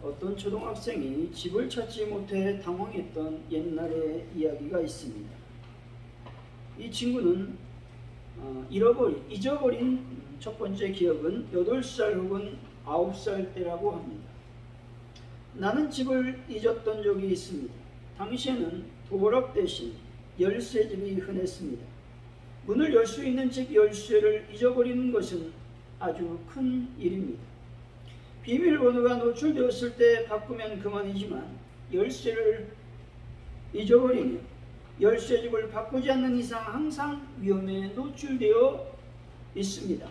어떤 초등학생이 집을 찾지 못해 당황했던 옛날의 이야기가 있습니다. 이 친구는 잊어버린 첫 번째 기억은 8살 혹은 9살 때라고 합니다. 나는 집을 잊었던 적이 있습니다. 당시에는 도어락 대신 열쇠집이 흔했습니다. 문을 열 수 있는 집 열쇠를 잊어버리는 것은 아주 큰 일입니다. 비밀번호가 노출되었을 때 바꾸면 그만이지만 열쇠를 잊어버리면 열쇠집을 바꾸지 않는 이상 항상 위험에 노출되어 있습니다.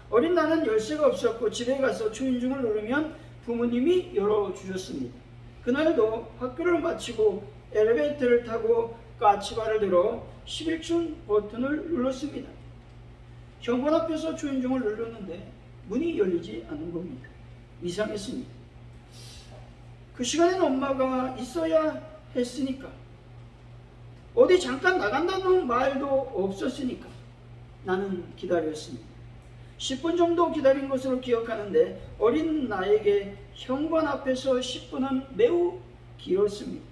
어린 나는 열쇠가 없었고 집에 가서 초인종을 누르면 부모님이 열어주셨습니다. 그날도 학교를 마치고 엘리베이터를 타고 까치발을 들어 11층 버튼을 눌렀습니다. 현관 앞에서 초인종을 눌렀는데 문이 열리지 않는 겁니다. 이상했습니다. 그 시간에는 엄마가 있어야 했으니까, 어디 잠깐 나간다는 말도 없었으니까 나는 기다렸습니다. 10분 정도 기다린 것으로 기억하는데 어린 나에게 현관 앞에서 10분은 매우 길었습니다.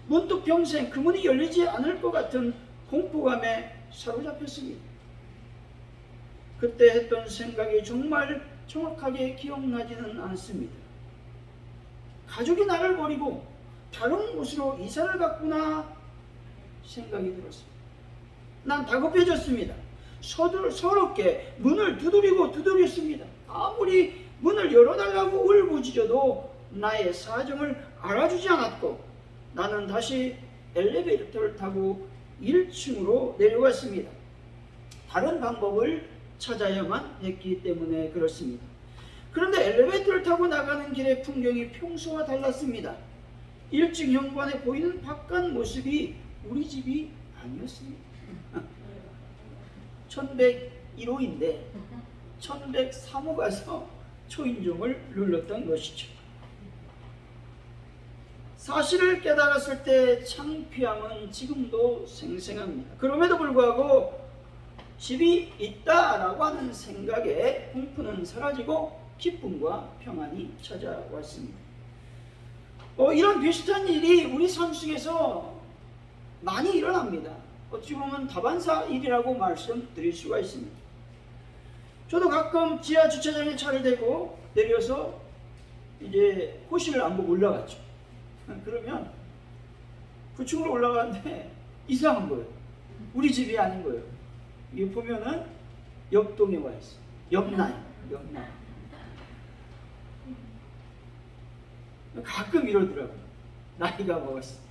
문득 평생 그 문이 열리지 않을 것 같은 공포감에 사로잡혔습니다. 그때 했던 생각이 정말 정확하게 기억나지는 않습니다. 가족이 나를 버리고 다른 곳으로 이사를 갔구나 생각이 들었습니다. 난 다급해졌습니다. 서럽게 문을 두드렸습니다. 아무리 문을 열어달라고 울부짖어도 나의 사정을 알아주지 않았고 나는 다시 엘리베이터를 타고 1층으로 내려갔습니다. 다른 방법을 찾아야만 했기 때문에 그렇습니다. 그런데 엘리베이터를 타고 나가는 길의 풍경이 평소와 달랐습니다. 1층 현관에 보이는 바깥 모습이 우리 집이 아니었습니다. 1101호인데 1103호 가서 초인종을 눌렀던 것이죠. 사실을 깨달았을 때 창피함은 지금도 생생합니다. 그럼에도 불구하고 집이 있다라고 하는 생각에 공포는 사라지고 기쁨과 평안이 찾아왔습니다. 이런 비슷한 일이 우리 삶 속에서 많이 일어납니다. 어찌 보면 다반사 일이라고 말씀드릴 수가 있습니다. 저도 가끔 지하 주차장에 차를 대고 내려서 이제 호실을 안 보고 올라갔죠. 그러면 9층으로 올라가는데 이상한 거예요. 우리 집이 아닌 거예요. 이게 보면은 옆동에 와 있어요. 옆라인. 가끔 이러더라고요. 나이가 먹었어.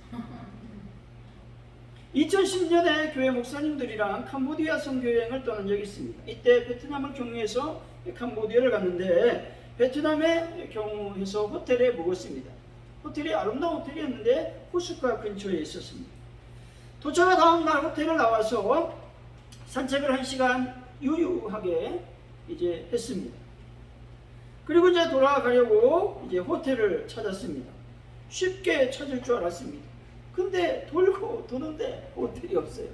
2010년에 교회 목사님들이랑 캄보디아 선교여행을 떠난 적이 있습니다. 이때 베트남을 경유해서 캄보디아를 갔는데 베트남의 경우에서 호텔에 묵었습니다. 호텔이 아름다운 호텔이었는데 호숫가 근처에 있었습니다. 도착한 다음 날 호텔을 나와서 산책을 1시간 유유하게 이제 했습니다. 그리고 이제 돌아가려고 이제 호텔을 찾았습니다. 쉽게 찾을 줄 알았습니다. 근데 돌고 도는데 호텔이 없어요.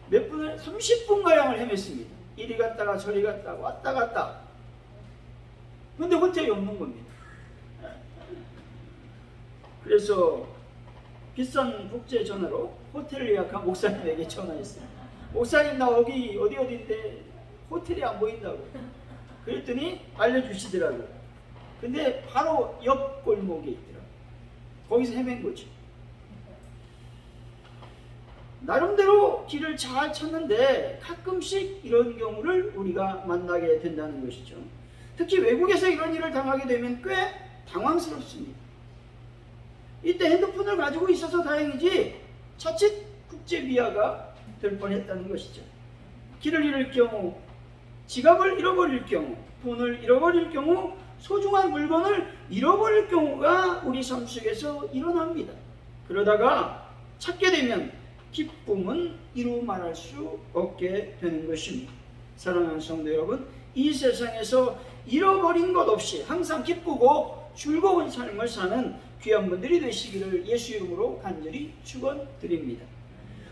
몇 분을 30분가량을 헤맸습니다. 이리 갔다가 저리 갔다가 왔다 갔다. 근데 호텔이 없는 겁니다. 그래서 비싼 국제 전화로 호텔을 예약한 목사님에게 전화했어요. 목사님, 나 어디인데 호텔이 안 보인다고. 그랬더니 알려주시더라고요. 근데 바로 옆 골목에 있더라고요. 거기서 헤맨 거죠. 나름대로 길을 잘 찾는데 가끔씩 이런 경우를 우리가 만나게 된다는 것이죠. 특히 외국에서 이런 일을 당하게 되면 꽤 당황스럽습니다. 이때 핸드폰을 가지고 있어서 다행이지 자칫 국제비하가 될 뻔했다는 것이죠. 길을 잃을 경우, 지갑을 잃어버릴 경우, 돈을 잃어버릴 경우, 소중한 물건을 잃어버릴 경우가 우리 삶 속에서 일어납니다. 그러다가 찾게 되면 기쁨은 이루 말할 수 없게 되는 것입니다. 사랑하는 성도 여러분, 이 세상에서 잃어버린 것 없이 항상 기쁘고 즐거운 삶을 사는 귀한 분들이 되시기를 예수 이름으로 간절히 축원드립니다.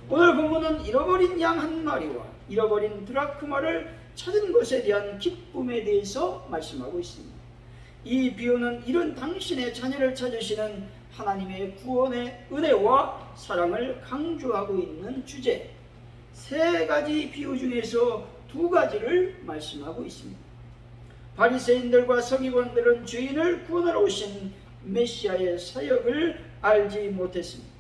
오늘 본문은 잃어버린 양 한 마리와 잃어버린 드라크마를 찾은 것에 대한 기쁨에 대해서 말씀하고 있습니다. 이 비유는 이런 당신의 자녀를 찾으시는 하나님의 구원의 은혜와 사랑을 강조하고 있는 주제, 세 가지 비유 중에서 두 가지를 말씀하고 있습니다. 바리새인들과 서기관들은 죄인을 구원하러 오신 메시아의 사역을 알지 못했습니다.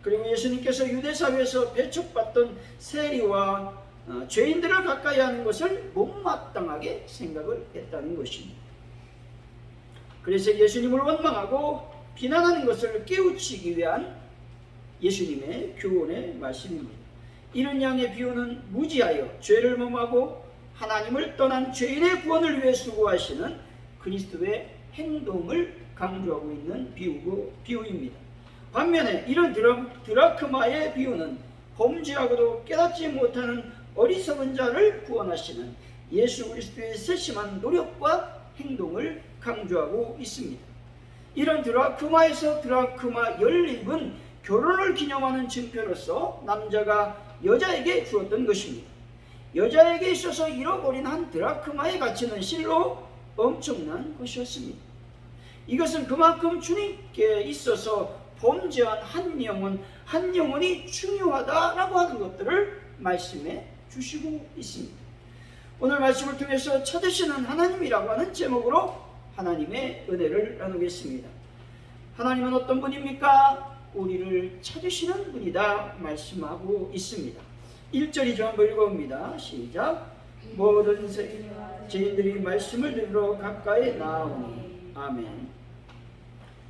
그리고 예수님께서 유대사회에서 배척받던 세리와 죄인들을 가까이 하는 것을 못마땅하게 생각을 했다는 것입니다. 그래서 예수님을 원망하고 비난하는 것을 깨우치기 위한 예수님의 교훈의 말씀입니다. 이런 양의 비유는 무지하여 죄를 범하고 하나님을 떠난 죄인의 구원을 위해 수고하시는 그리스도의 행동을 강조하고 있는 비유입니다. 반면에 이런 드라크마의 비유는 범죄하고도 깨닫지 못하는 어리석은 자를 구원하시는 예수 그리스도의 세심한 노력과 행동을 강조하고 있습니다. 이런 드라크마에서 드라크마 11은 결혼을 기념하는 증표로서 남자가 여자에게 주었던 것입니다. 여자에게 있어서 잃어버린 한 드라크마의 가치는 실로 엄청난 것이었습니다. 이것은 그만큼 주님께 있어서 범죄한 한 영혼이 중요하다라고 하는 것들을 말씀해 주시고 있습니다. 오늘 말씀을 통해서 찾으시는 하나님이라고 하는 제목으로 하나님의 은혜를 나누겠습니다. 하나님은 어떤 분입니까? 우리를 찾으시는 분이다 말씀하고 있습니다. 1절이죠. 한번 읽어봅니다. 시작. 모든 죄인들이 말씀을 들으러 가까이 나오니. 아멘.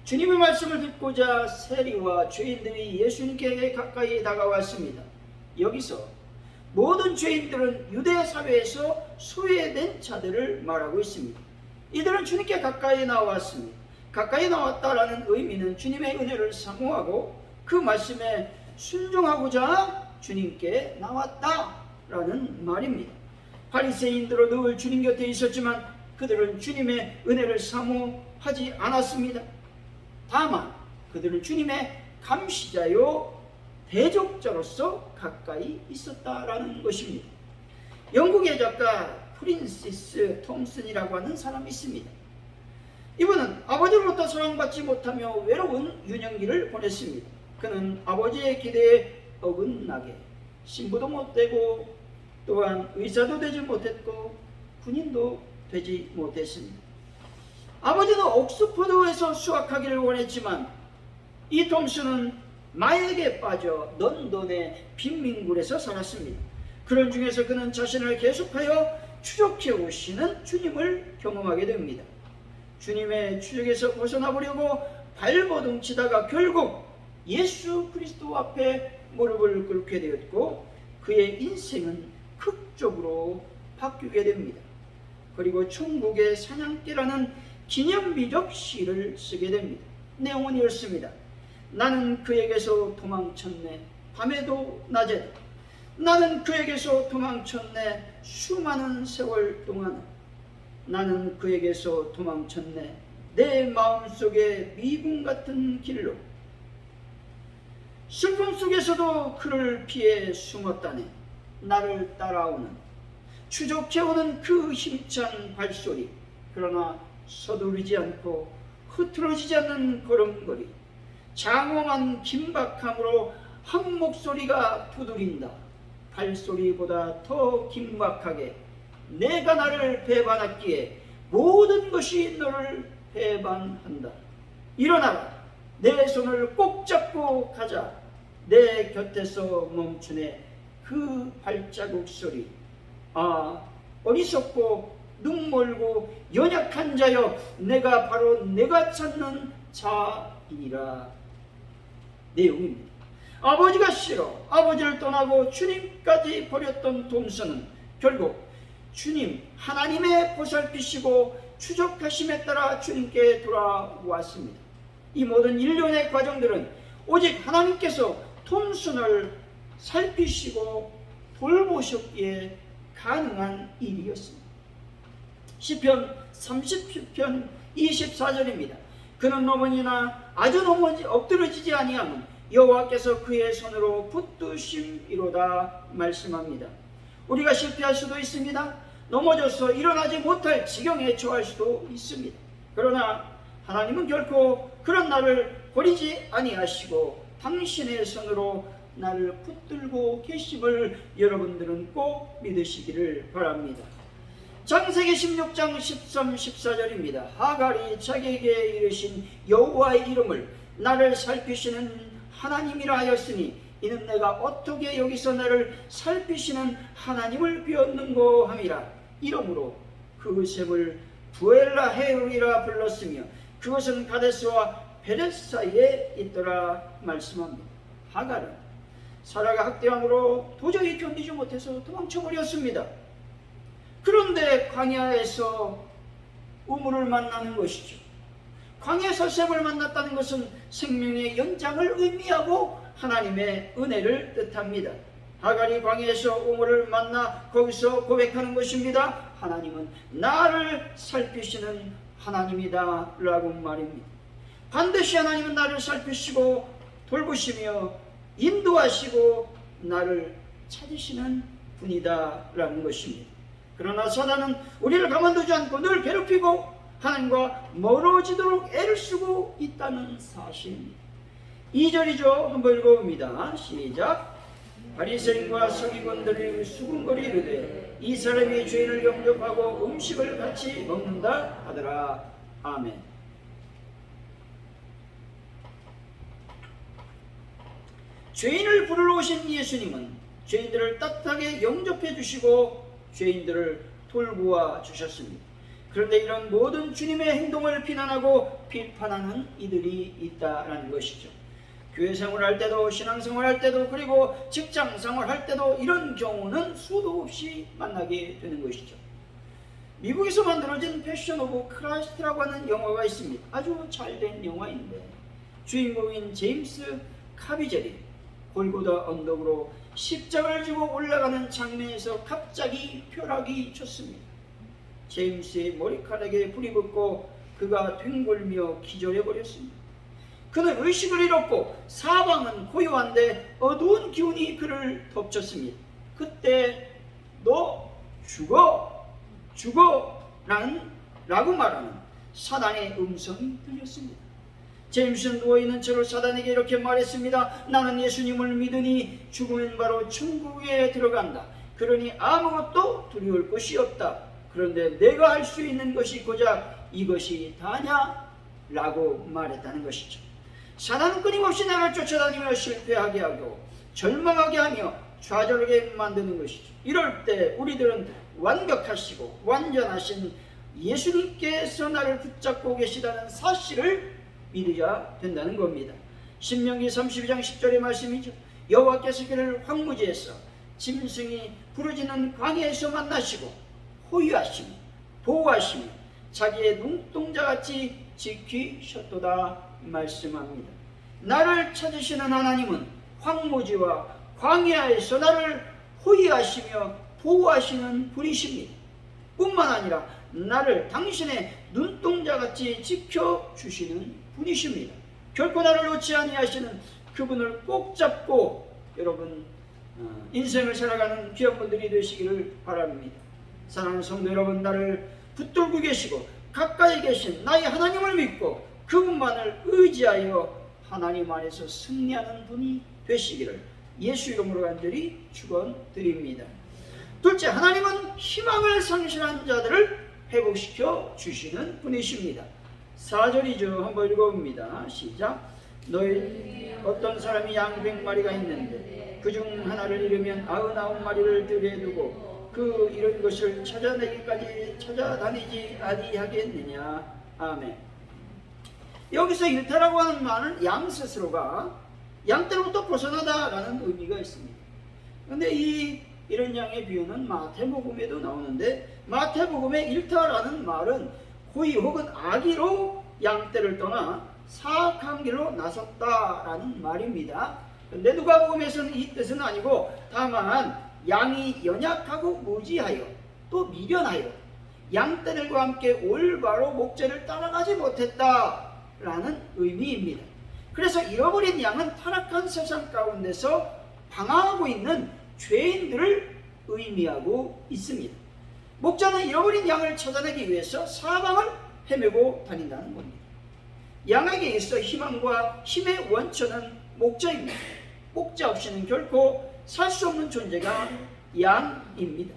주님의 말씀을 듣고자 세리와 죄인들이 예수님께 가까이 다가왔습니다. 여기서 모든 죄인들은 유대 사회에서 소외된 자들을 말하고 있습니다. 이들은 주님께 가까이 나왔습니다. 가까이 나왔다라는 의미는 주님의 은혜를 사모하고 그 말씀에 순종하고자 주님께 나왔다라는 말입니다. 바리새인들은 늘 주님 곁에 있었지만 그들은 주님의 은혜를 사모하지 않았습니다. 다만 그들은 주님의 감시자요 대적자로서 가까이 있었다라는 것입니다. 영국의 작가 프린시스 톰슨이라고 하는 사람이 있습니다. 이분은 아버지로부터 사랑받지 못하며 외로운 유년기를 보냈습니다. 그는 아버지의 기대에 어긋나게 신부도 못되고 또한 의사도 되지 못했고 군인도 되지 못했습니다. 아버지는 옥스퍼드에서 수학하기를 원했지만 이 톰슨은 마약에 빠져 런던의 빈민굴에서 살았습니다. 그런 중에서 그는 자신을 계속하여 추적해 오시는 주님을 경험하게 됩니다. 주님의 추적에서 벗어나 보려고 발버둥 치다가 결국 예수 그리스도 앞에 무릎을 꿇게 되었고 그의 인생은 극적으로 바뀌게 됩니다. 그리고 천국의 사냥개라는 기념비적 시를 쓰게 됩니다. 내용은 이렇습니다. 나는 그에게서 도망쳤네. 밤에도 낮에도 나는 그에게서 도망쳤네. 수많은 세월 동안 나는 그에게서 도망쳤네. 내 마음속에 미궁 같은 길로 슬픔 속에서도 그를 피해 숨었다네. 나를 따라오는 추적해오는 그 힘찬 발소리, 그러나 서두르지 않고 흐트러지지 않는 걸음걸이, 장엄한 긴박함으로 한 목소리가 두드린다. 발소리보다 더 긴박하게 내가 나를 배반했기에 모든 것이 너를 배반한다. 일어나라. 내 손을 꼭 잡고 가자. 내 곁에서 멈추네. 그 발자국 소리. 아, 어리석고 눈멀고 연약한 자여, 내가 바로 내가 찾는 자이니라. 내용입니다. 아버지가 싫어 아버지를 떠나고 주님까지 버렸던 톰슨은 결국 주님 하나님의 보살피시고 추적하심에 따라 주님께 돌아왔습니다. 이 모든 일련의 과정들은 오직 하나님께서 톰슨을 살피시고 돌보셨기에 가능한 일이었습니다. 시편 30편 24절입니다. 그는 넘어지나 아주 엎드러지지 아니하면 여호와께서 그의 손으로 붙드심이로다 말씀합니다. 우리가 실패할 수도 있습니다. 넘어져서 일어나지 못할 지경에 처할 수도 있습니다. 그러나 하나님은 결코 그런 나를 버리지 아니하시고 당신의 손으로 나를 붙들고 계심을 여러분들은 꼭 믿으시기를 바랍니다. 창세기 16장 13, 14절입니다. 하갈이 자기에게 이르신 여호와의 이름을 나를 살피시는 하나님이라 하였으니 이는 내가 어떻게 여기서 나를 살피시는 하나님을 비었는고 함이라. 이름으로 그 셈을 부엘라 헤울이라 불렀으며 그것은 가데스와 베렛 사이에 있더라 말씀합니다. 하갈은 사라가 학대함으로 도저히 견디지 못해서 도망쳐버렸습니다. 그런데 광야에서 우물을 만나는 것이죠. 광야에서 셈을 만났다는 것은 생명의 연장을 의미하고 하나님의 은혜를 뜻합니다. 하갈이 광야에서 우물을 만나 거기서 고백하는 것입니다. 하나님은 나를 살피시는 하나님이다 라고 말입니다. 반드시 하나님은 나를 살피시고 돌보시며 인도하시고 나를 찾으시는 분이다 라는 것입니다. 그러나 사단은 우리를 가만두지 않고 늘 괴롭히고 하나님과 멀어지도록 애를 쓰고 있다는 사실입니다. 2절이죠. 한번 읽어봅니다. 시작. 바리새인과 서기관들이 수군거리 이르되 이 사람이 죄인을 영접하고 음식을 같이 먹는다 하더라. 아멘. 죄인을 부르러 오신 예수님은 죄인들을 따뜻하게 영접해 주시고 죄인들을 돌보아 주셨습니다. 그런데 이런 모든 주님의 행동을 비난하고 비판하는 이들이 있다라는 것이죠. 교회 생활할 때도 신앙생활할 때도 그리고 직장 생활할 때도 이런 경우는 수도 없이 만나게 되는 것이죠. 미국에서 만들어진 패션 오브 크라이스트라고 하는 영화가 있습니다. 아주 잘된 영화인데 주인공인 제임스 카비젤이 골고다 언덕으로 십자가를 지고 올라가는 장면에서 갑자기 벼락이 쳤습니다. 제임스의 머리카락에 불이 붙고 그가 뒹굴며 기절해버렸습니다. 그는 의식을 잃었고 사방은 고요한데 어두운 기운이 그를 덮쳤습니다. 그때 너 죽어 라고 말하는 사단의 음성이 들렸습니다. 제임스는 누워있는 채로 사단에게 이렇게 말했습니다. 나는 예수님을 믿으니 죽으면 바로 천국에 들어간다. 그러니 아무것도 두려울 것이 없다. 그런데 내가 할 수 있는 것이 고작 이것이 다냐? 라고 말했다는 것이죠. 사단은 끊임없이 나를 쫓아다니며 실패하게 하고 절망하게 하며 좌절하게 만드는 것이죠. 이럴 때 우리들은 완벽하시고 완전하신 예수님께서 나를 붙잡고 계시다는 사실을 믿어야 된다는 겁니다. 신명기 32장 10절의 말씀이죠. 여호와께서 그를 황무지에서 짐승이 부르짖는 광야에서 만나시고 호위하시며 보호하시며 자기의 눈동자같이 지키셨도다 말씀합니다. 나를 찾으시는 하나님은 황무지와 광야에서 나를 호위하시며 보호하시는 분이십니다. 뿐만 아니라 나를 당신의 눈동자같이 지켜주시는 분이십니다. 결코 나를 놓지 아니하시는 그분을 꼭 잡고 여러분 인생을 살아가는 귀한 분들이 되시기를 바랍니다. 사랑하는 성도 여러분, 나를 붙들고 계시고 가까이 계신 나의 하나님을 믿고 그분만을 의지하여 하나님 안에서 승리하는 분이 되시기를 예수 이름으로 간절히 축원드립니다. 둘째, 하나님은 희망을 상실한 자들을 회복시켜 주시는 분이십니다. 4절이죠. 한번 읽어봅니다. 시작. 너희 어떤 사람이 양 100마리가 있는데 그중 하나를 잃으면 99마리를 들에 두고 그 잃은 것을 찾아내기까지 찾아다니지 아니하겠느냐. 아멘. 여기서 일타라고 하는 말은 양 스스로가 양떼로부터 벗어나다라는 의미가 있습니다. 그런데 이런 양의 비유는 마태복음에도 나오는데 마태복음의 일타라는 말은 고의 혹은 악의로 양떼를 떠나 사악한 길로 나섰다라는 말입니다. 그런데 누가복음에서는 이 뜻은 아니고 다만 양이 연약하고 무지하여 또 미련하여 양떼들과 함께 올바로 목재를 따라가지 못했다라는 의미입니다. 그래서 잃어버린 양은 타락한 세상 가운데서 방황하고 있는 죄인들을 의미하고 있습니다. 목자는 잃어버린 양을 찾아내기 위해서 사방을 헤매고 다닌다는 겁니다. 양에게 있어 희망과 힘의 원천은 목자입니다. 목자 없이는 결코 살 수 없는 존재가 양입니다.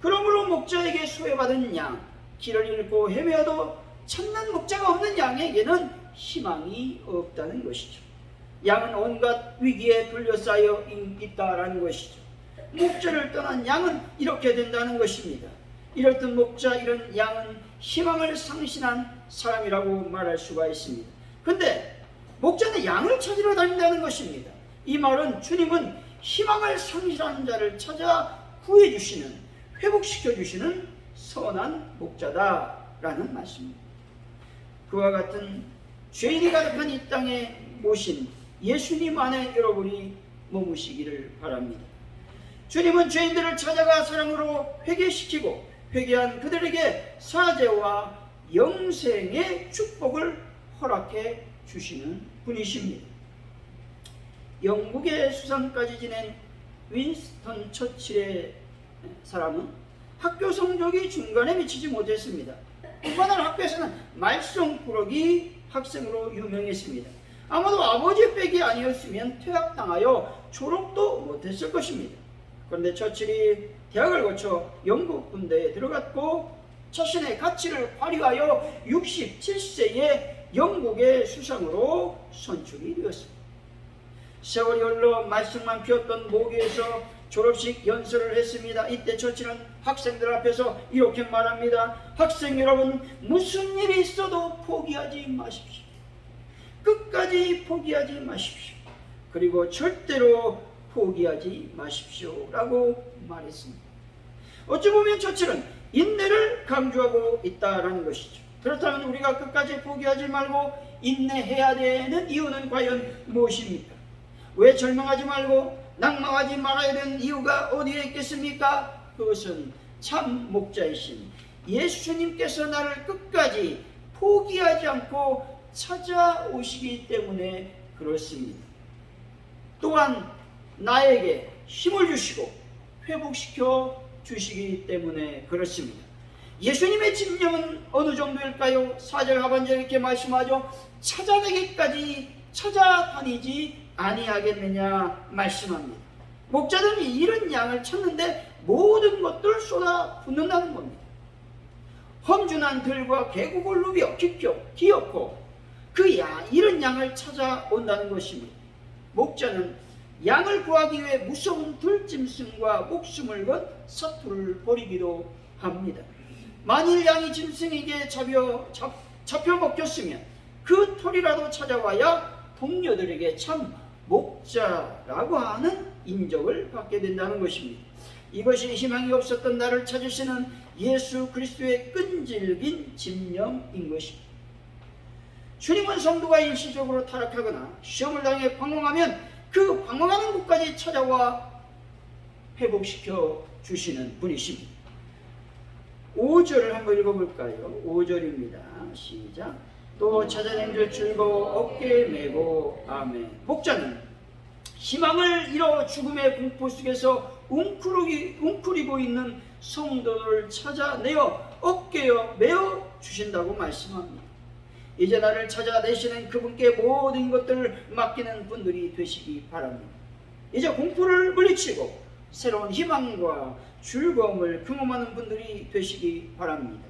그러므로 목자에게 수혜받은 양, 길을 잃고 헤매어도 찾는 목자가 없는 양에게는 희망이 없다는 것이죠. 양은 온갖 위기에 둘러싸여 있다라는 것이죠. 목자를 떠난 양은 이렇게 된다는 것입니다. 이럴 듯 목자, 이런 양은 희망을 상실한 사람이라고 말할 수가 있습니다. 근데 목자는 양을 찾으러 다닌다는 것입니다. 이 말은 주님은 희망을 상실한 자를 찾아 구해주시는, 회복시켜주시는 선한 목자다라는 말씀입니다. 그와 같은 죄인이 가득한 이 땅에 모신 예수님 안에 여러분이 머무시기를 바랍니다. 주님은 죄인들을 찾아가 사랑으로 회개시키고 회개한 그들에게 사죄와 영생의 축복을 허락해 주시는 분이십니다. 영국의 수상까지 지낸 윈스턴 처칠의 사람은 학교 성적이 중간에 미치지 못했습니다. 그러나 학교에서는 말썽꾸러기 학생으로 유명했습니다. 아마도 아버지 빽이 아니었으면 퇴학당하여 졸업도 못했을 것입니다. 그런데 처칠이 대학을 거쳐 영국 군대에 들어갔고 자신의 가치를 발휘하여 67세에 영국의 수상으로 선출이 되었습니다. 세월이 흘러 말썽만 피웠던 모교에서 졸업식 연설을 했습니다. 이때 처칠은 학생들 앞에서 이렇게 말합니다. 학생 여러분, 무슨 일이 있어도 포기하지 마십시오. 끝까지 포기하지 마십시오. 그리고 절대로 포기하지 마십시오 라고 말했습니다. 어찌 보면 처칠은 인내를 강조하고 있다는 것이죠. 그렇다면 우리가 끝까지 포기하지 말고 인내해야 되는 이유는 과연 무엇입니까? 왜 절망하지 말고 낙망하지 말아야 되는 이유가 어디에 있겠습니까? 그것은 참 목자이신 예수님께서 나를 끝까지 포기하지 않고 찾아오시기 때문에 그렇습니다. 또한 나에게 힘을 주시고 회복시켜 주시기 때문에 그렇습니다. 예수님의 집념은 어느 정도일까요? 4절 하반절에 이렇게 말씀하죠. 찾아내기까지 찾아다니지 아니하겠느냐 말씀합니다. 목자들이 이런 양을 찾는데 모든 것들을 쏟아붓는다는 겁니다. 험준한 들과 계곡을 누비어 기어코 이런 양을 찾아온다는 것입니다. 목자는 양을 구하기 위해 무서운 들짐승과 목숨을 건 사투를 벌이기도 합니다. 만일 양이 짐승에게 잡혀 먹혔으면 그 털이라도 찾아와야 동료들에게 참 목자라고 하는 인정을 받게 된다는 것입니다. 이것이 희망이 없었던 나를 찾으시는 예수 그리스도의 끈질긴 집념인 것입니다. 주님은 성도가 일시적으로 타락하거나 시험을 당해 방황하면 그 방황하는 곳까지 찾아와 회복시켜 주시는 분이십니다. 5절을 한번 읽어볼까요? 5절입니다. 시작. 또 찾아낸 줄 즐거워 어깨에 메고 아멘. 목자는 희망을 잃어 죽음의 공포 속에서 웅크리고 있는 성도를 찾아내어 어깨에 메어 주신다고 말씀합니다. 이제 나를 찾아내시는 그분께 모든 것들을 맡기는 분들이 되시기 바랍니다. 이제 공포를 물리치고 새로운 희망과 즐거움을 경험하는 분들이 되시기 바랍니다.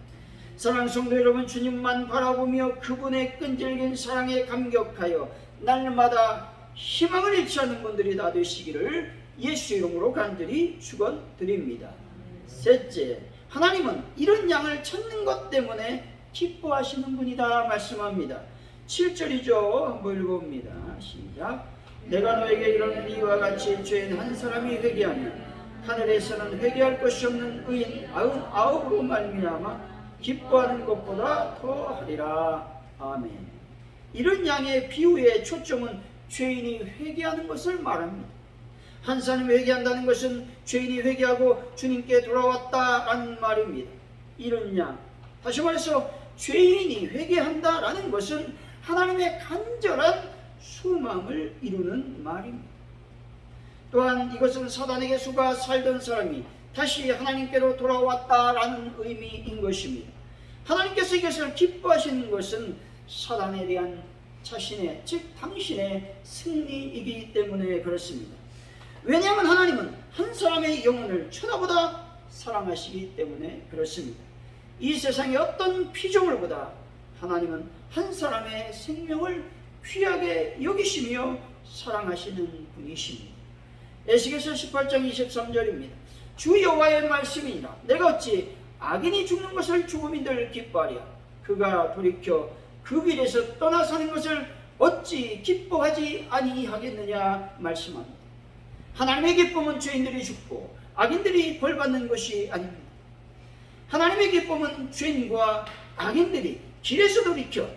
사랑하는 성도 여러분, 주님만 바라보며 그분의 끈질긴 사랑에 감격하여 날마다 희망을 잃지 않는 분들이 다 되시기를 예수 이름으로 간절히 축원드립니다. 셋째, 하나님은 이런 양을 찾는 것 때문에 기뻐하시는 분이다 말씀합니다. 7절이죠. 한번 읽어봅니다. 시작. 내가 너에게 이르는 이와 같이 죄인 한 사람이 회개하면 하늘에서는 회개할 것이 없는 의인 99으로 말미암아 기뻐하는 것보다 더 하리라. 아멘. 이런 양의 비유의 초점은 죄인이 회개하는 것을 말합니다. 한 사람이 회개한다는 것은 죄인이 회개하고 주님께 돌아왔다라는 말입니다. 이런 양, 다시 말해서 죄인이 회개한다라는 것은 하나님의 간절한 소망을 이루는 말입니다. 또한 이것은 사단에게 속아 살던 사람이 다시 하나님께로 돌아왔다라는 의미인 것입니다. 하나님께서 이것을 기뻐하시는 것은 사단에 대한 자신의, 즉 당신의 승리이기 때문에 그렇습니다. 왜냐하면 하나님은 한 사람의 영혼을 천하보다 사랑하시기 때문에 그렇습니다. 이 세상의 어떤 피조물보다 하나님은 한 사람의 생명을 귀하게 여기시며 사랑하시는 분이십니다. 에스겔서 18장 23절입니다. 주 여호와의 말씀이니라. 내가 어찌 악인이 죽는 것을 죽음인들 기뻐하랴. 그가 돌이켜 그 길에서 떠나 사는 것을 어찌 기뻐하지 아니하겠느냐 말씀합니다. 하나님의 기쁨은 죄인들이 죽고 악인들이 벌받는 것이 아닙니다. 하나님의 기쁨은 죄인과 악인들이 길에서 돌이켜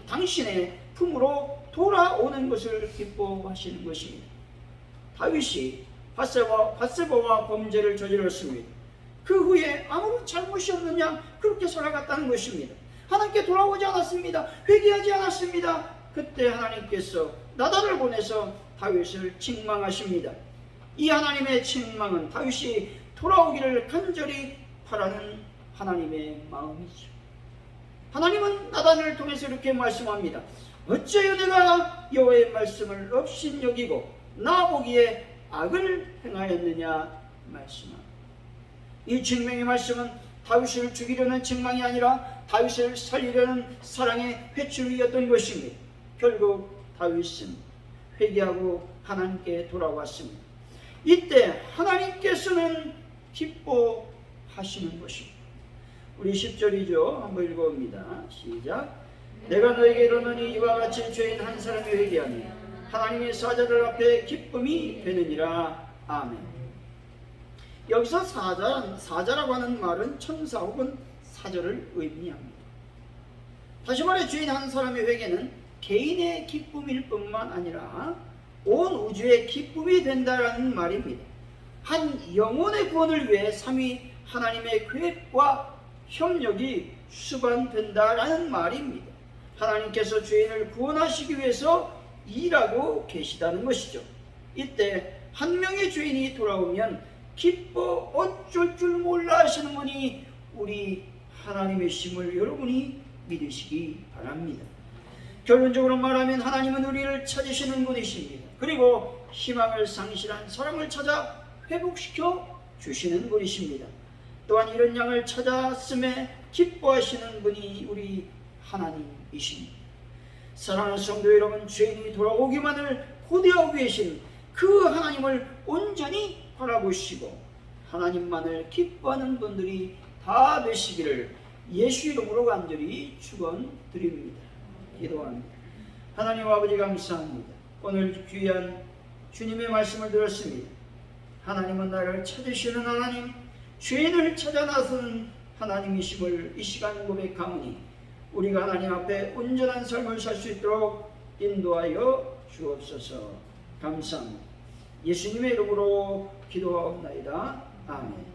당신의 품으로 돌아오는 것을 기뻐하시는 것입니다. 다윗이 밧세바와 범죄를 저질렀습니다. 그 후에 아무런 잘못이 없느냐 그렇게 살아갔다는 것입니다. 하나님께 돌아오지 않았습니다. 회개하지 않았습니다. 그때 하나님께서 나단을 보내서 다윗을 책망하십니다. 이 하나님의 책망은 다윗이 돌아오기를 간절히 바라는 하나님의 마음이죠. 하나님은 나단을 통해서 이렇게 말씀합니다. 어찌하여 내가 여호와의 말씀을 업신여기고 나 보기에 악을 행하였느냐 말씀합니다. 이 책망의 말씀은 다윗을 죽이려는 책망이 아니라 다윗을 살리려는 사랑의 회초리였던 것입니다. 결국 다윗은 회개하고 하나님께 돌아왔습니다. 이때 하나님께서는 기뻐하시는 것입니다. 우리 10절이죠. 한번 읽어봅니다. 시작. 내가 너에게 이르노니 이와 같이 죄인 한 사람이 회개하니 하나님의 사자들 앞에 기쁨이 되느니라. 아멘. 여기서 사자라고 하는 말은 천사 혹은 사자를 의미합니다. 다시 말해 죄인 한 사람의 회개는 개인의 기쁨일 뿐만 아니라 온 우주의 기쁨이 된다라는 말입니다. 한 영혼의 구원을 위해 삼위 하나님의 계획과 협력이 수반된다라는 말입니다. 하나님께서 죄인을 구원하시기 위해서 일하고 계시다는 것이죠. 이때 한 명의 죄인이 돌아오면 기뻐 어쩔 줄 몰라 하시는 분이 우리 하나님이심을 여러분이 믿으시기 바랍니다. 결론적으로 말하면 하나님은 우리를 찾으시는 분이십니다. 그리고 희망을 상실한 사람을 찾아 회복시켜 주시는 분이십니다. 또한 이런 양을 찾았음에 기뻐하시는 분이 우리 하나님이십니다. 사랑하는 성도 여러분, 죄인이 돌아오기만을 고대하고 계신 그 하나님을 온전히 바라보시고 하나님만을 기뻐하는 분들이 다 되시기를 예수 이름으로 간절히 축원드립니다. 기도합니다. 하나님 아버지 감사합니다. 오늘 귀한 주님의 말씀을 들었습니다. 하나님은 나를 찾으시는 하나님, 죄인을 찾아 나서는 하나님이심을 이 시간 고백하오니 우리가 하나님 앞에 온전한 삶을 살 수 있도록 인도하여 주옵소서. 감사합니다. 예수님의 이름으로 기도하옵나이다. 아멘.